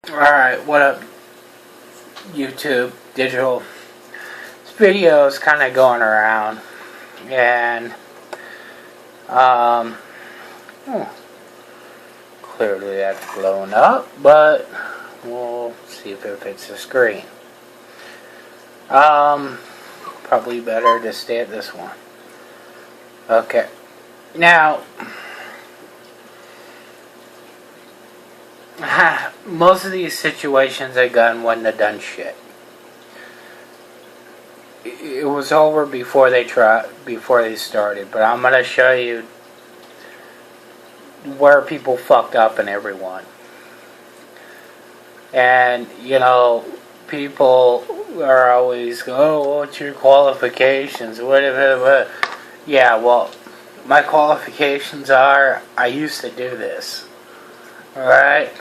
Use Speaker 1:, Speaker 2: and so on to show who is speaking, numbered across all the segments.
Speaker 1: Alright, what up, YouTube, digital? This video is kind of going around, and, clearly that's blown up, but we'll see if it fits the screen. Probably better to stay at this one. Okay, now, most of these situations I got wouldn't have done shit. It was over before they started, but I'm gonna show you where people fucked up and everyone. And people are always oh, what's your qualifications? What? Yeah, well, my qualifications are I used to do this. Alright?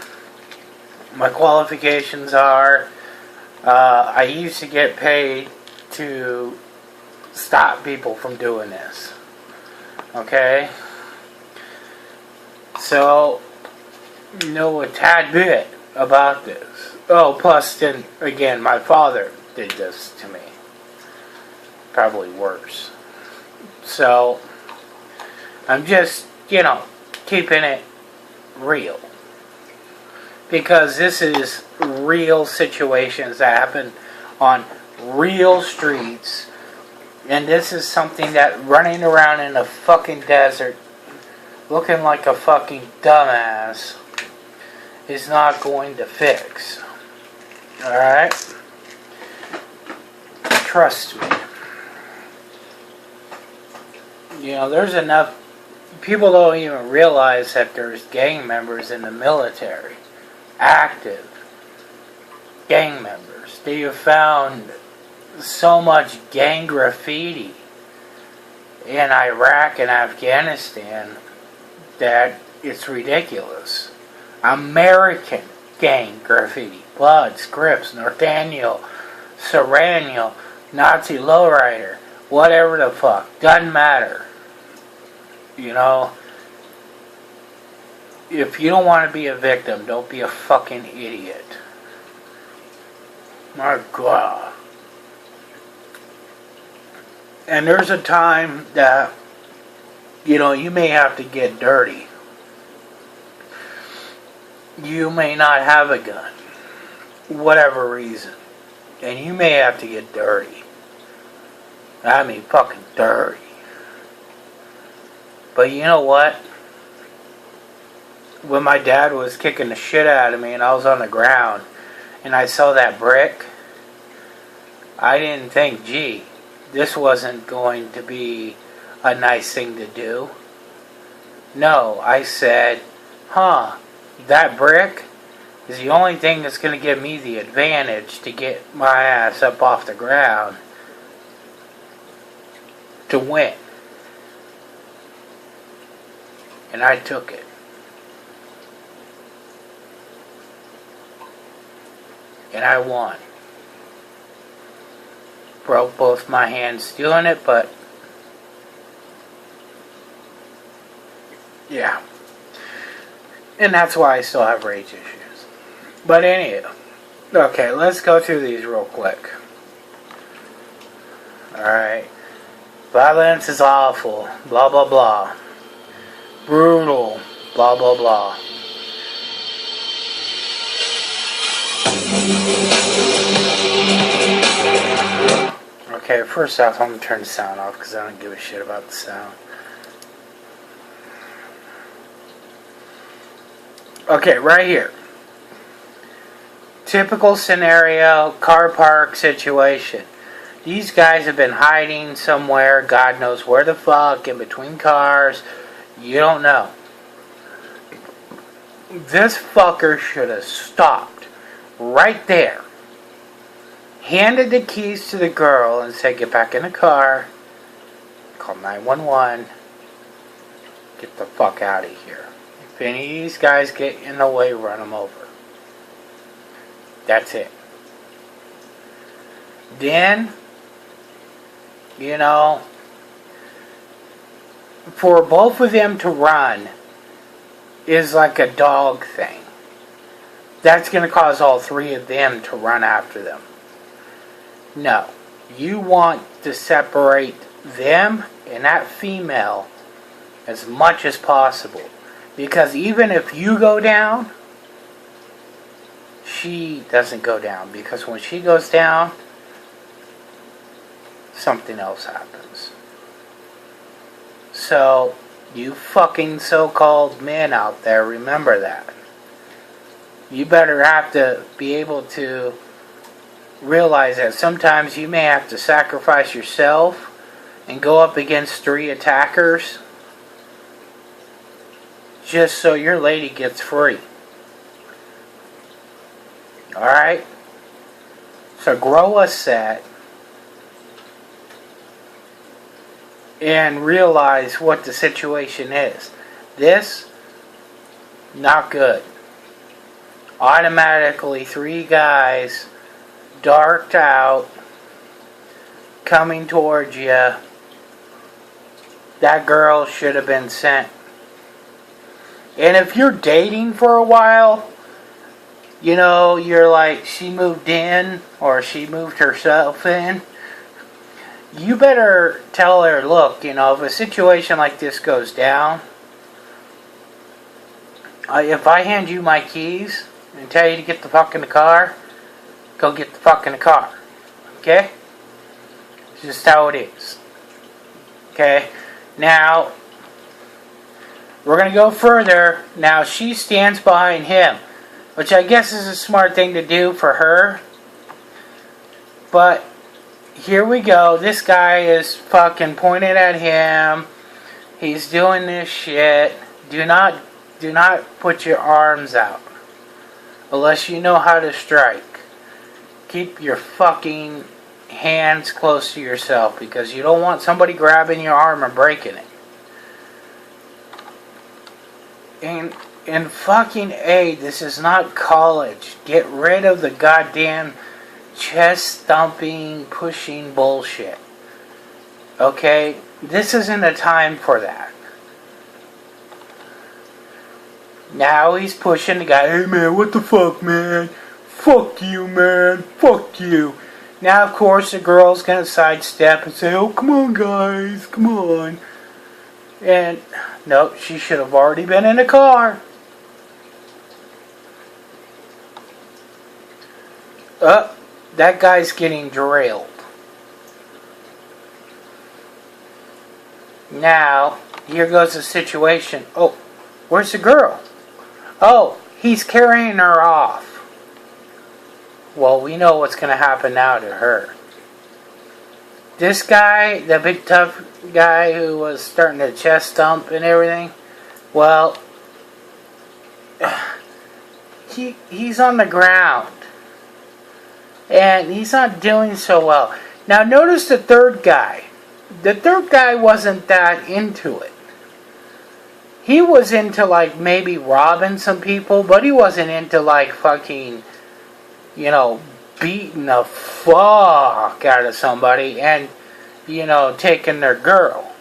Speaker 1: My qualifications are I used to get paid to stop people from doing this. Okay? So, know a tad bit about this. Oh, plus, then, again, my father did this to me. Probably worse. So, I'm just, keeping it real. Because this is real situations that happen on real streets. And this is something that running around in a fucking desert looking like a fucking dumbass is not going to fix. Alright? Trust me. There's enough people don't even realize that there's gang members in the military. Active gang members. They have found so much gang graffiti in Iraq and Afghanistan that it's ridiculous. American gang graffiti. Bloods, Crips, Nathaniel, Serrano, Nazi Lowrider, whatever the fuck. Doesn't matter. If you don't want to be a victim, don't be a fucking idiot. My God. And there's a time that, you may have to get dirty. You may not have a gun. Whatever reason. And you may have to get dirty. I mean, fucking dirty. But you know what? When my dad was kicking the shit out of me and I was on the ground and I saw that brick, I didn't think, gee, this wasn't going to be a nice thing to do. No, I said, that brick is the only thing that's going to give me the advantage to get my ass up off the ground to win. And I took it. And I won. Broke both my hands doing it, but yeah. And that's why I still have rage issues. But anyway, okay, let's go through these real quick. Alright. Violence is awful. Blah, blah, blah. Brutal. Blah, blah, blah. Okay, first off, I'm going to turn the sound off because I don't give a shit about the sound. Okay, right here. Typical scenario, car park situation. These guys have been hiding somewhere, God knows where the fuck, in between cars. You don't know. This fucker should have stopped right there. Handed the keys to the girl and said, get back in the car. Call 911. Get the fuck out of here. If any of these guys get in the way, run them over. That's it. Then, for both of them to run is like a dog thing. that's going to cause all three of them to run after them. No. You want to separate them and that female as much as possible. Because even if you go down, she doesn't go down. Because when she goes down, something else happens. So, you fucking so-called men out there, remember that. You better have to be able to realize that sometimes you may have to sacrifice yourself and go up against 3 attackers just so your lady gets free. Alright? So grow a set and realize what the situation is. This, not good. Automatically 3 guys darked out, coming towards you. That girl should have been sent. And if you're dating for a while, you know, you're like, she moved in, or she moved herself in, you better tell her, look, you know, if a situation like this goes down, if I hand you my keys and tell you to get the fuck in the car, go get the fuck in the car. Okay? It's just how it is. Okay? Now, we're going to go further. Now, she stands behind him, which I guess is a smart thing to do for her. But, here we go. This guy is fucking pointing at him. He's doing this shit. Do not put your arms out. Unless you know how to strike. Keep your fucking hands close to yourself, because you don't want somebody grabbing your arm and breaking it. And fucking A, this is not college. Get rid of the goddamn chest thumping, pushing bullshit. Okay? This isn't a time for that. Now he's pushing the guy. Hey man, what the fuck, man? Fuck you, man. Fuck you. Now, of course, the girl's gonna sidestep and say, oh, come on, guys. Come on. And, nope, she should have already been in the car. That guy's getting derailed. Now, here goes the situation. Oh, where's the girl? Oh, he's carrying her off. Well, we know what's going to happen now to her. This guy, the big tough guy who was starting to chest thump and everything, well, he's on the ground. And he's not doing so well. Now, notice the third guy. The third guy wasn't that into it. He was into, like, maybe robbing some people, but he wasn't into, like, fucking, you know, beating the fuck out of somebody and, you know, taking their girl.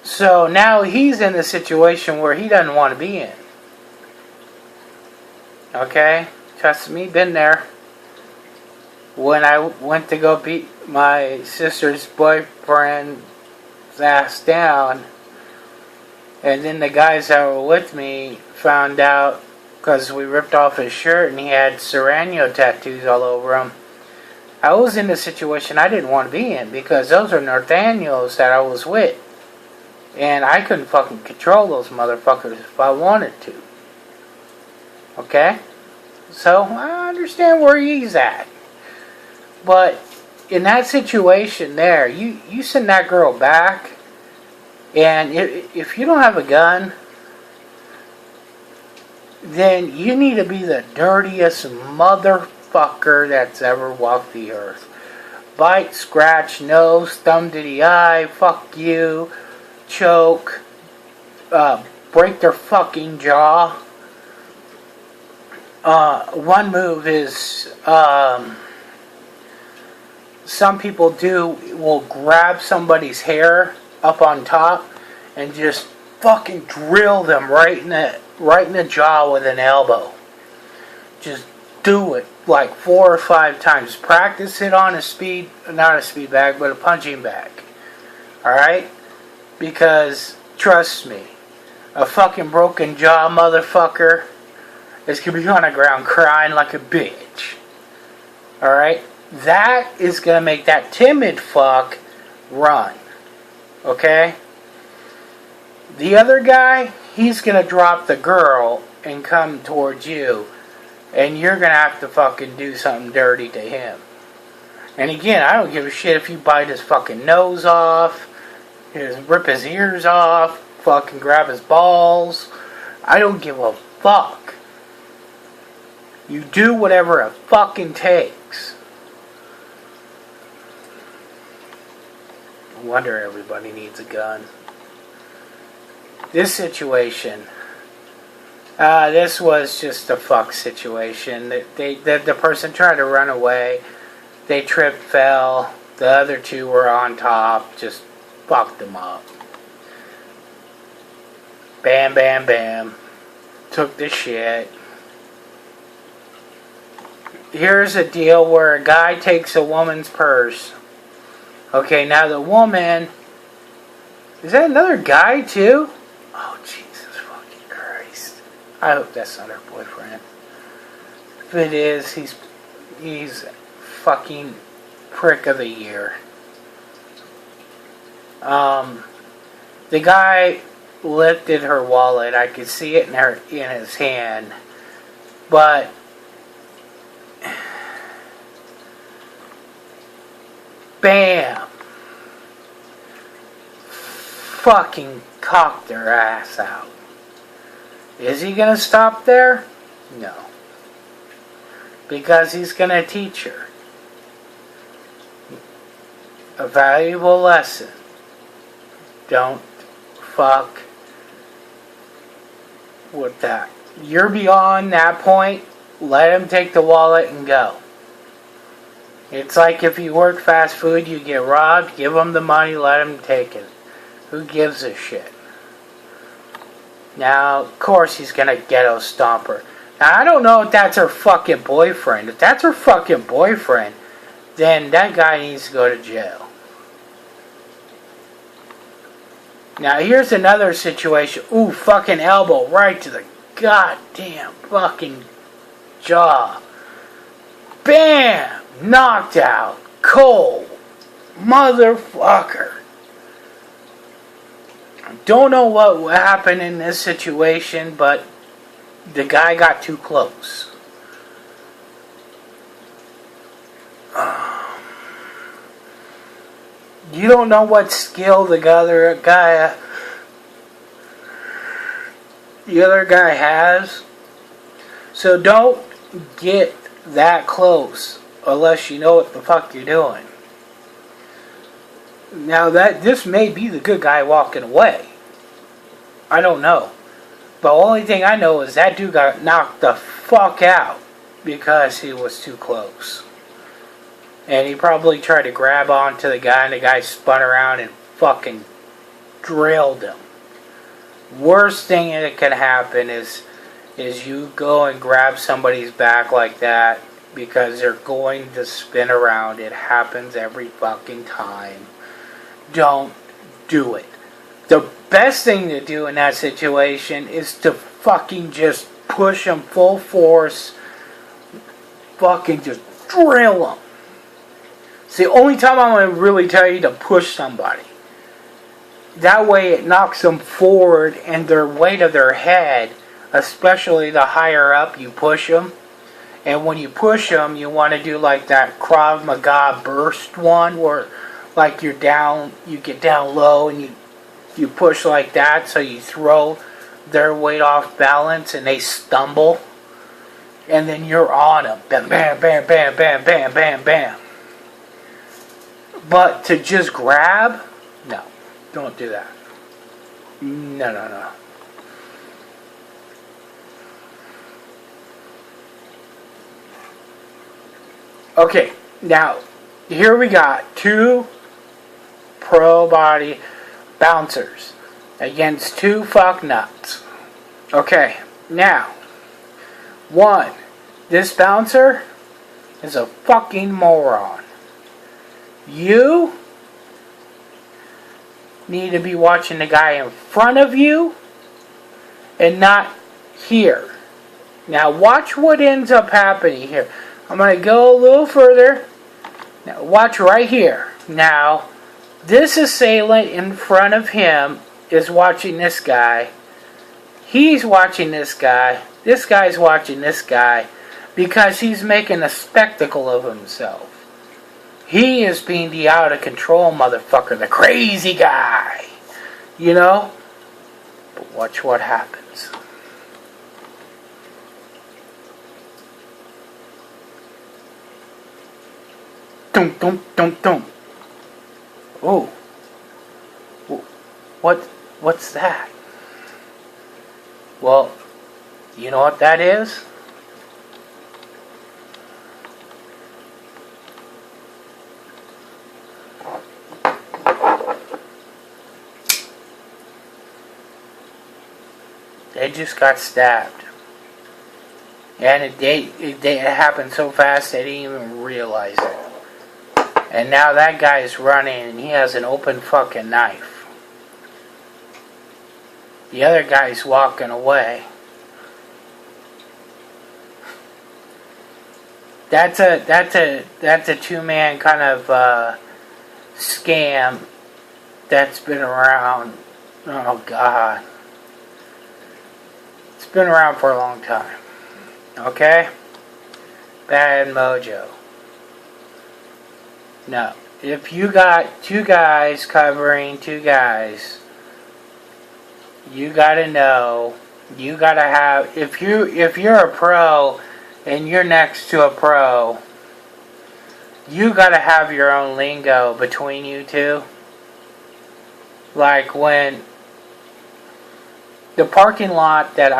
Speaker 1: So now he's in a situation where he doesn't want to be in. Okay? Trust me, been there. When I went to go beat my sister's boyfriend's ass down, and then the guys that were with me found out, because we ripped off his shirt and he had Serrano tattoos all over him. I was in a situation I didn't want to be in, because those are Nathaniels that I was with. And I couldn't fucking control those motherfuckers if I wanted to. Okay? So, I understand where he's at. But, in that situation there, you send that girl back, and if you don't have a gun, then you need to be the dirtiest motherfucker that's ever walked the earth. Bite, scratch, nose, thumb to the eye, fuck you, choke, break their fucking jaw. One move is, some people will grab somebody's hair up on top and just fucking drill them right in the jaw with an elbow. Just do it like 4 or 5 times. Practice it on not a speed bag, but a punching bag. Alright? Because, trust me, a fucking broken jaw motherfucker is going to be on the ground crying like a bitch. Alright? That is going to make that timid fuck run. Okay? The other guy, he's going to drop the girl and come towards you. And you're going to have to fucking do something dirty to him. And again, I don't give a shit if you bite his fucking nose off, rip his ears off, fucking grab his balls. I don't give a fuck. You do whatever it fucking takes. No wonder everybody needs a gun. This situation... this was just a fuck situation. The person tried to run away. They tripped, fell. The other two were on top. Just fucked them up. Bam, bam, bam. Took the shit. Here's a deal where a guy takes a woman's purse. Okay, now the woman... Is that another guy too? Oh, Jesus fucking Christ. I hope that's not her boyfriend. If it is, he's fucking prick of the year. The guy lifted her wallet. I could see it in his hand. But bam! Fucking cocked her ass out. Is he gonna stop there? No. Because he's gonna teach her a valuable lesson. Don't fuck with that. You're beyond that point. Let him take the wallet and go. It's like if you work fast food, you get robbed, give him the money, let him take it. Who gives a shit? Now, of course he's gonna ghetto stomp her. Now, I don't know if that's her fucking boyfriend. If that's her fucking boyfriend, then that guy needs to go to jail. Now, here's another situation. Ooh, fucking elbow right to the goddamn fucking jaw. Bam! Knocked out. Cold. Motherfucker. Don't know what happened in this situation, but the guy got too close. You don't know what skill the other guy has. So don't get that close unless you know what the fuck you're doing. Now this may be the good guy walking away. I don't know. But the only thing I know is that dude got knocked the fuck out because he was too close. And he probably tried to grab onto the guy and the guy spun around and fucking drilled him. Worst thing that can happen is you go and grab somebody's back like that because they're going to spin around. It happens every fucking time. Don't do it. The best thing to do in that situation is to fucking just push them full force. Fucking just drill them. It's the only time I'm going to really tell you to push somebody. That way it knocks them forward and their weight of their head, especially the higher up you push them. And when you push them, you want to do like that Krav Maga burst one where like you get down low and you push like that, so you throw their weight off balance and they stumble. And then you're on them. Bam, bam, bam, bam, bam, bam, bam, bam. But to just grab, no. Don't do that. No. Okay, now, here we got 2 pro body bouncers against 2 fuck nuts. Okay, now, 1, This bouncer is a fucking moron. You need to be watching the guy in front of you and not here. Now watch what ends up happening here. I'm going to go a little further. Now watch right here. Now, this assailant in front of him is watching this guy. He's watching this guy. This guy's watching this guy because he's making a spectacle of himself. He is being the out of control motherfucker, the crazy guy. You know? But watch what happens. Dum dum dum dum. Oh. What's that? Well, you know what that is? They just got stabbed. And it happened so fast they didn't even realize it. And now that guy's running and he has an open fucking knife. The other guy's walking away. That's a two-man kind of scam that's been around. Oh God. It's been around for a long time. Okay? Bad mojo. No. If you got two guys covering two guys, you gotta know, you gotta have, if you're a pro and you're next to a pro, you gotta have your own lingo between you two. Like when the parking lot that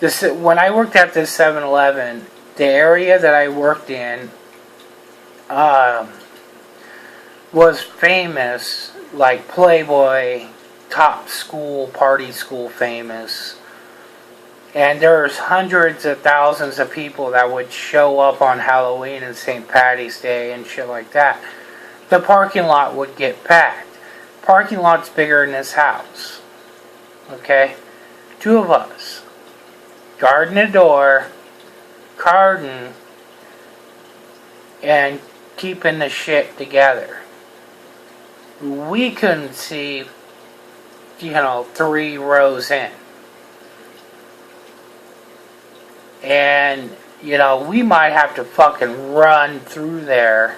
Speaker 1: when I worked at this 7-Eleven, the area that I worked in was famous, like Playboy, top school, party school famous. And there's hundreds of thousands of people that would show up on Halloween and St. Patty's Day and shit like that. The parking lot would get packed. Parking lot's bigger than this house. Okay? Two of us. Guarding the door, carding, and keeping the shit together. We couldn't see, 3 rows in. And, we might have to fucking run through there.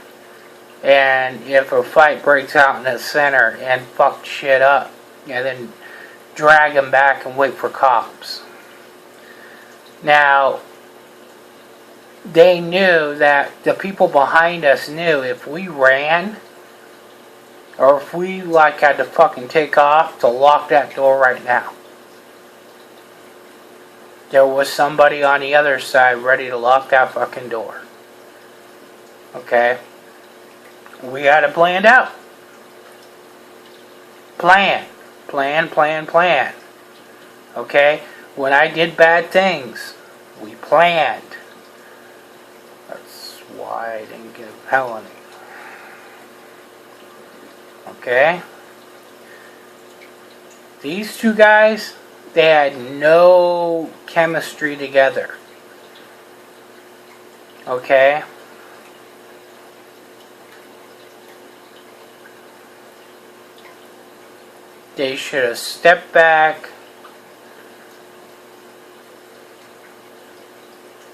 Speaker 1: And if a fight breaks out in the center and fuck shit up, and then drag them back and wait for cops. Now, they knew that the people behind us knew if we ran, or if we had to fucking take off, to lock that door right now. There was somebody on the other side ready to lock that fucking door. Okay? We had it planned out. Plan. Okay? When I did bad things, we planned. That's why I didn't give Helen. Okay? These two guys, they had no chemistry together. Okay? They should have stepped back.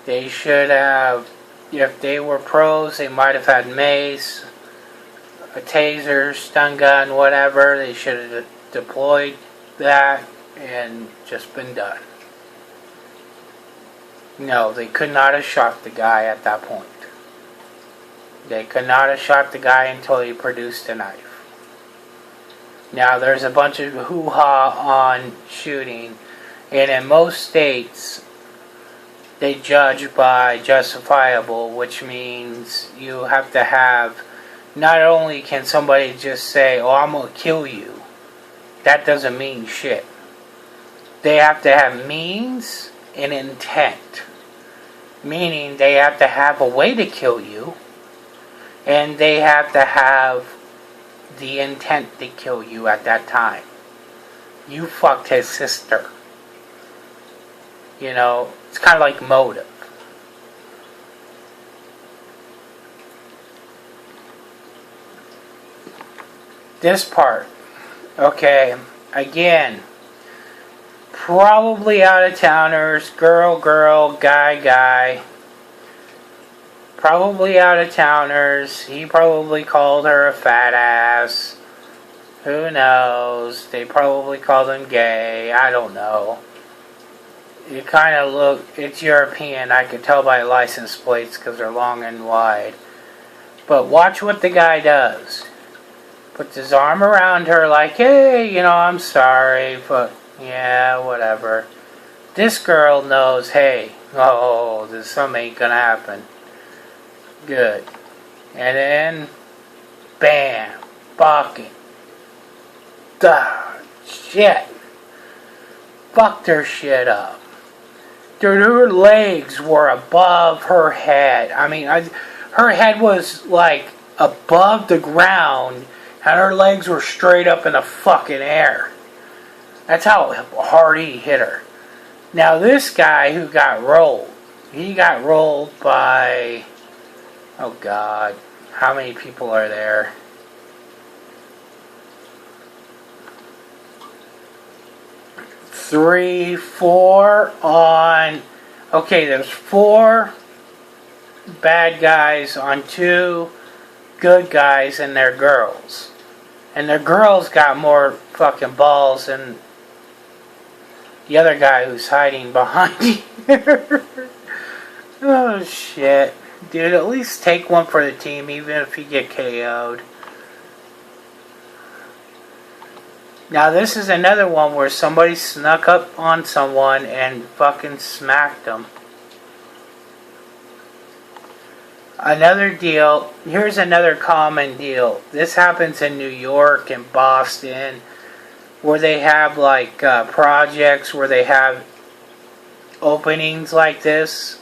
Speaker 1: They should have, if they were pros, they might have had mace, a taser, stun gun, whatever. They should have deployed that and just been done. No, they could not have shot the guy at that point. They could not have shot the guy until he produced a knife. Now, there's a bunch of hoo-ha on shooting, and in most states, they judge by justifiable, which means you have to have, not only can somebody just say, oh, I'm going to kill you. That doesn't mean shit. They have to have means an intent. Meaning they have to have a way to kill you, and they have to have the intent to kill you at that time. You fucked his sister. You know, it's kind of like motive. This part, okay, again, probably out-of-towners, girl, guy. Probably out-of-towners. He probably called her a fat ass. Who knows? They probably called him gay. I don't know. You kind of look, it's European. I could tell by license plates because they're long and wide. But watch what the guy does. Puts his arm around her like, hey, you know, I'm sorry, but yeah, whatever. This girl knows, hey, this something ain't gonna happen. Good. And then, bam, fucking, shit. Fucked her shit up. Dude, her legs were above her head. I mean, her head was like above the ground, and her legs were straight up in the fucking air. That's how hard he hit her. Now, this guy who got rolled, he got rolled by, oh God, how many people are there? Three, four on, okay, there's 4 bad guys on 2 good guys and their girls. And their girls got more fucking balls than the other guy who's hiding behind here. Oh shit. Dude, at least take one for the team even if you get KO'd. Now this is another one where somebody snuck up on someone and fucking smacked them. Another deal, here's another common deal. This happens in New York and Boston, where they have like projects where they have openings like this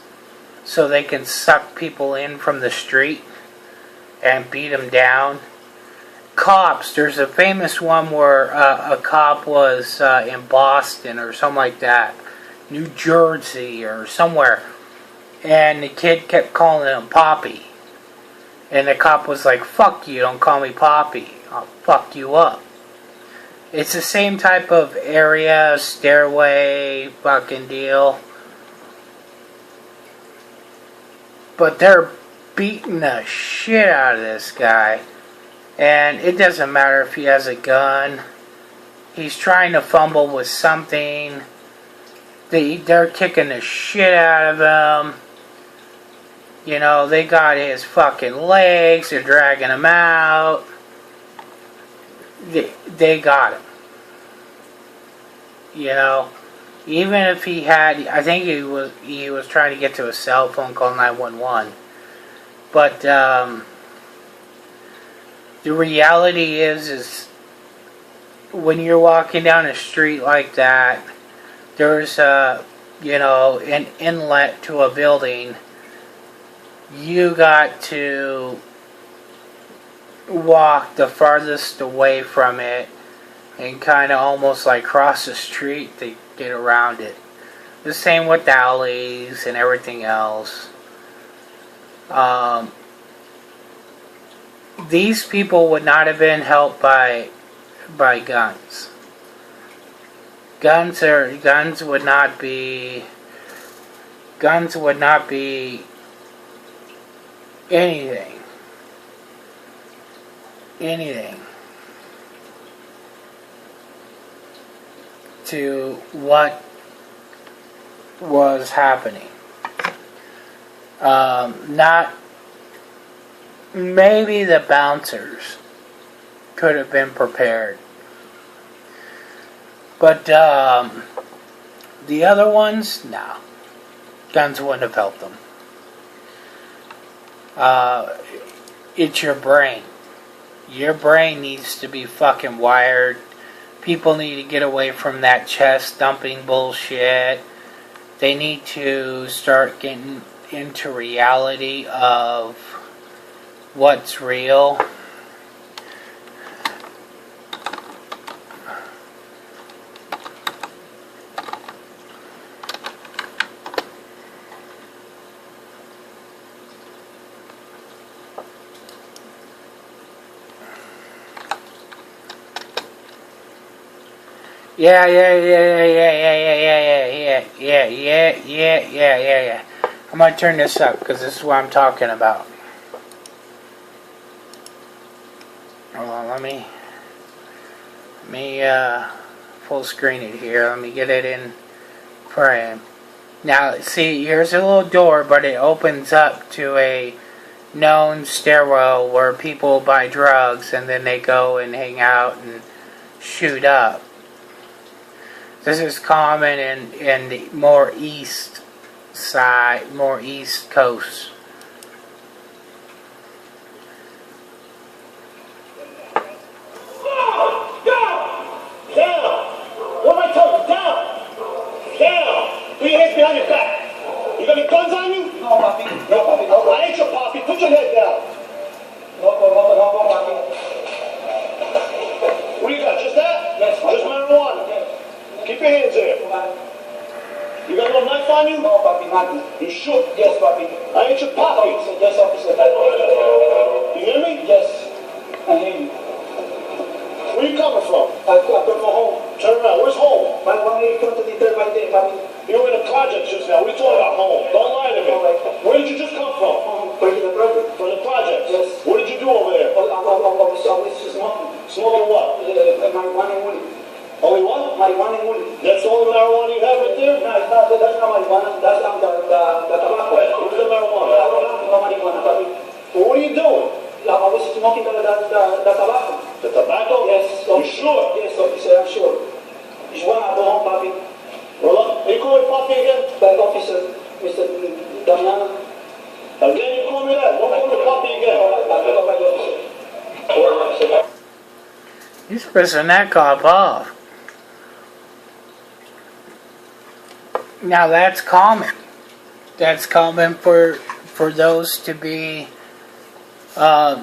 Speaker 1: so they can suck people in from the street and beat them down. Cops, there's a famous one where a cop was in Boston or something like that, New Jersey or somewhere, and the kid kept calling him Poppy, and the cop was like, fuck you, don't call me Poppy, I'll fuck you up. It's the same type of area, stairway fucking deal, but they're beating the shit out of this guy. And it doesn't matter if he has a gun. He's trying to fumble with something. They're kicking the shit out of him. You know, they got his fucking legs. They're dragging him out. They got him. You know, even if he had, I think he was trying to get to a cell phone, call 911. But the reality is when you're walking down a street like that, there's an inlet to a building. You got to walk the farthest away from it and kind of almost like cross the street to get around it. The same with alleys and everything else. These people would not have been helped by guns. Guns would not be anything to what was happening. Not maybe the bouncers could have been prepared, but the other ones, no. Guns wouldn't have helped them. It's your brain. Your brain needs to be fucking wired. People need to get away from that chest dumping bullshit. They need to start getting into reality of what's real. Yeah. I'm gonna turn this up because this is what I'm talking about. Hold on, let me full screen it here. Let me get it in frame. Now, see, here's a little door, but it opens up to a known stairwell where people buy drugs and then they go and hang out and shoot up. This is common in the more east side, more east coast.
Speaker 2: Put your hands behind your back. You got any guns on you? No, papi. No, papi. No, I ain't your papi. Put your head down. No, papi. What do you got? Just that? Yes, papi. Just marijuana? Yes. Keep your hands there. You got no knife on you? No, papi, nothing. You sure? Yes, papi. I ain't your papi. Yes, officer. You hear me? Yes. I hear you. Where you coming from? I come from home. Turn around. Where's home? My 183rd by day, papi. You were in the project just now. We talking about home. Don't lie to me. Where did you just come from? From the project. From the project? Yes. What did you do over there? I was smoking. Smoking what? Marijuana and wood. Only what? Marijuana and wood. That's the only marijuana you have right there? No, it's not. That's not marijuana. That's the tobacco. What's the marijuana? I don't know marijuana, papi. Well, what are you doing? I was smoking the tobacco. The tobacco? Yes. You sure? Yes, officer, I'm sure. You want to go home, papi? Well, you call me papi again? Back officer, Mr. Damiano. Again, you call me that? Don't call me papi again.
Speaker 1: He's pissing that cop off. Now that's common. That's common for those to be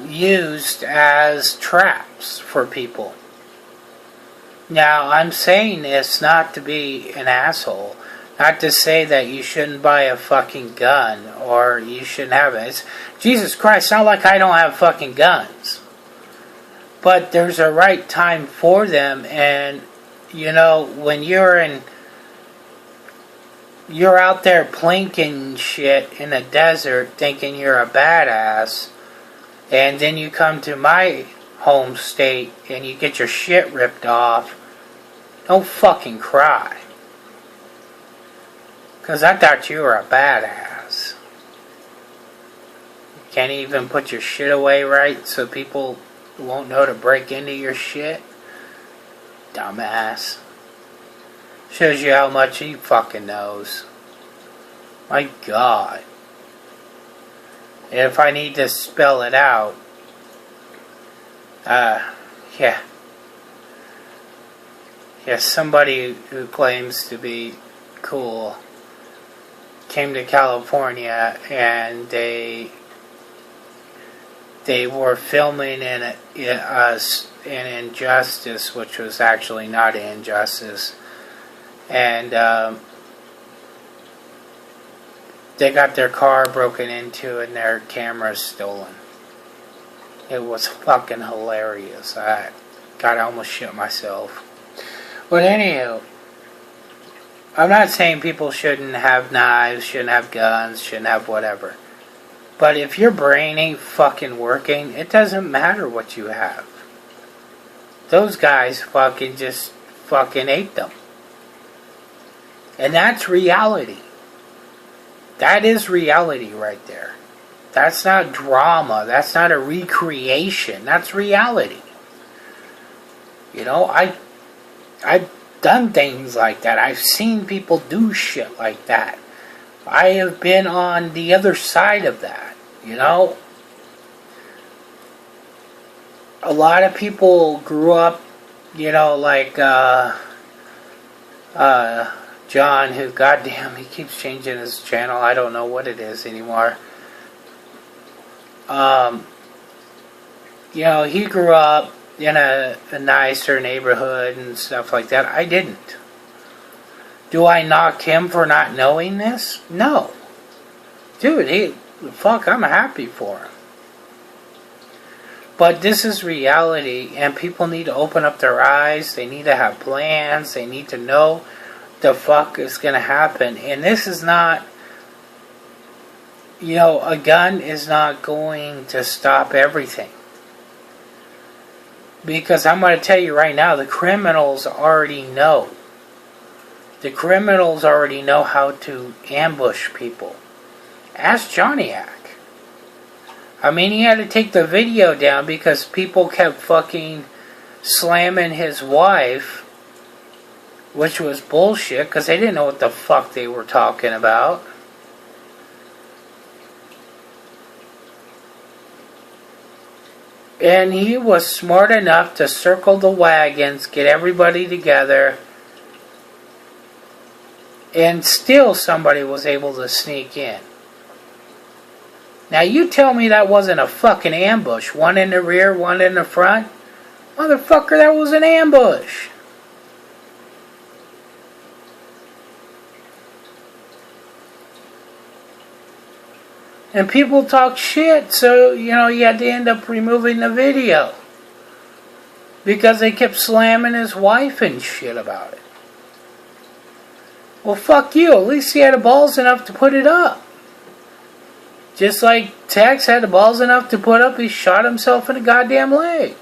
Speaker 1: used as traps for people. Now, I'm saying this not to be an asshole, not to say that you shouldn't buy a fucking gun or you shouldn't have it. It's, Jesus Christ, not like I don't have fucking guns. But there's a right time for them, and you know, when you're out there plinking shit in a desert thinking you're a badass, and then you come to my home state and you get your shit ripped off, don't fucking cry. 'Cause I thought you were a badass. You can't even put your shit away right so people won't know to break into your shit. Dumbass. Shows you how much he fucking knows. My God. If I need to spell it out, yeah, somebody who claims to be cool came to California and they were filming an injustice, which was actually not an injustice, and they got their car broken into and their cameras stolen. It was fucking hilarious. I almost shit myself. But anywho, I'm not saying people shouldn't have knives, shouldn't have guns, shouldn't have whatever. But if your brain ain't fucking working, it doesn't matter what you have. Those guys fucking just fucking ate them. And that's reality. That is reality right there. That's not drama. That's not a recreation. That's reality. You know, I've done things like that. I've seen people do shit like that. I have been on the other side of that, you know? A lot of people grew up, you know, like John, who, goddamn, he keeps changing his channel. I don't know what it is anymore. You know, he grew up in a nicer neighborhood and stuff like that. I didn't. Do I knock him for not knowing this? No. Dude, fuck, I'm happy for him. But this is reality, and people need to open up their eyes. They need to have plans. They need to know the fuck is going to happen. And this is not, you know, a gun is not going to stop everything. Because I'm going to tell you right now, the criminals already know. The criminals already know how to ambush people. Ask Johnniak. I mean, he had to take the video down because people kept fucking slamming his wife, which was bullshit because they didn't know what the fuck they were talking about. And he was smart enough to circle the wagons, get everybody together, and still somebody was able to sneak in. Now you tell me that wasn't a fucking ambush. One in the rear, one in the front. Motherfucker, that was an ambush. And people talk shit, so, you know, you had to end up removing the video. Because they kept slamming his wife and shit about it. Well, fuck you. At least he had the balls enough to put it up. Just like Tex had the balls enough to put up, he shot himself in the goddamn leg.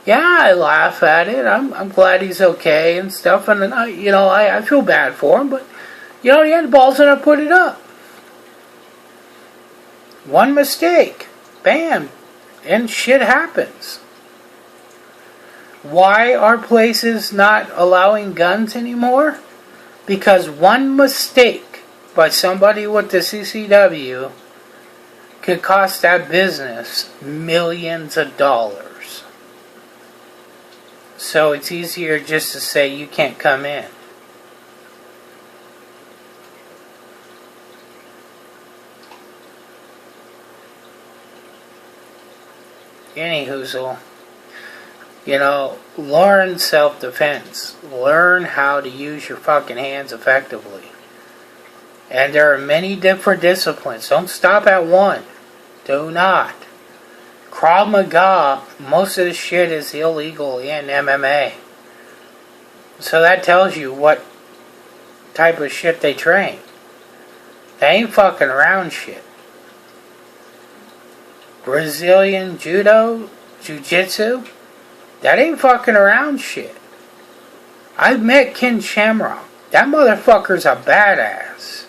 Speaker 1: Yeah, I laugh at it. I'm glad he's okay and stuff. And, you know, I feel bad for him. But, you know, he had the balls enough to put it up. One mistake. Bam. And shit happens. Why are places not allowing guns anymore? Because one mistake by somebody with the CCW could cost that business millions of dollars. So it's easier just to say you can't come in. Anyhoozle, you know, learn self-defense. Learn how to use your fucking hands effectively. And there are many different disciplines. Don't stop at one. Do not. Krav Maga, most of the shit is illegal in MMA. So that tells you what type of shit they train. They ain't fucking around shit. Brazilian Judo, Jiu-Jitsu, that ain't fucking around shit. I've met Ken Shamrock. That motherfucker's a badass.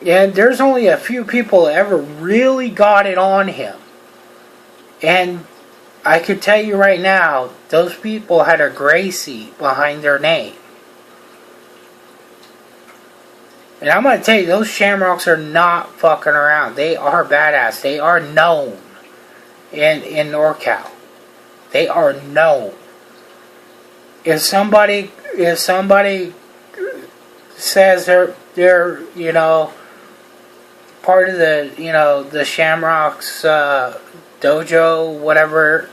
Speaker 1: And there's only a few people that ever really got it on him. And I could tell you right now, those people had a Gracie behind their name. And I'm going to tell you, those Shamrocks are not fucking around. They are badass. They are known in NorCal. They are known. If somebody says they're you know, part of the, you know, the Shamrocks dojo, whatever,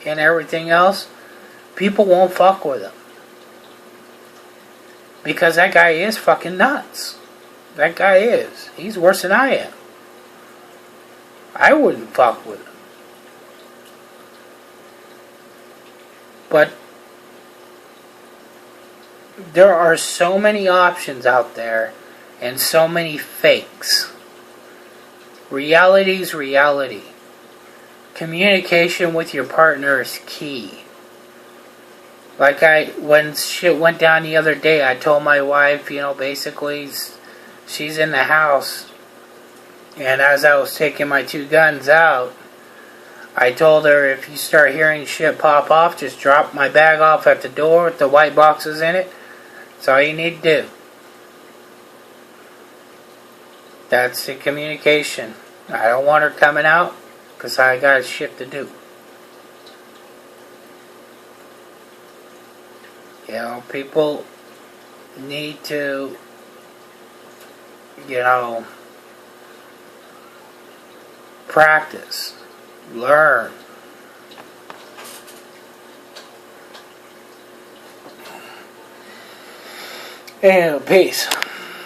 Speaker 1: and everything else, people won't fuck with them. Because that guy is fucking nuts. That guy is. He's worse than I am. I wouldn't fuck with him. But there are so many options out there and so many fakes. Reality's reality. Communication with your partner is key. Like when shit went down the other day, I told my wife, you know, basically she's in the house, and as I was taking my two guns out, I told her, if you start hearing shit pop off, just drop my bag off at the door with the white boxes in it. That's all you need to do. That's the communication. I don't want her coming out, because I got shit to do. You know, people need to, practice, learn. And peace.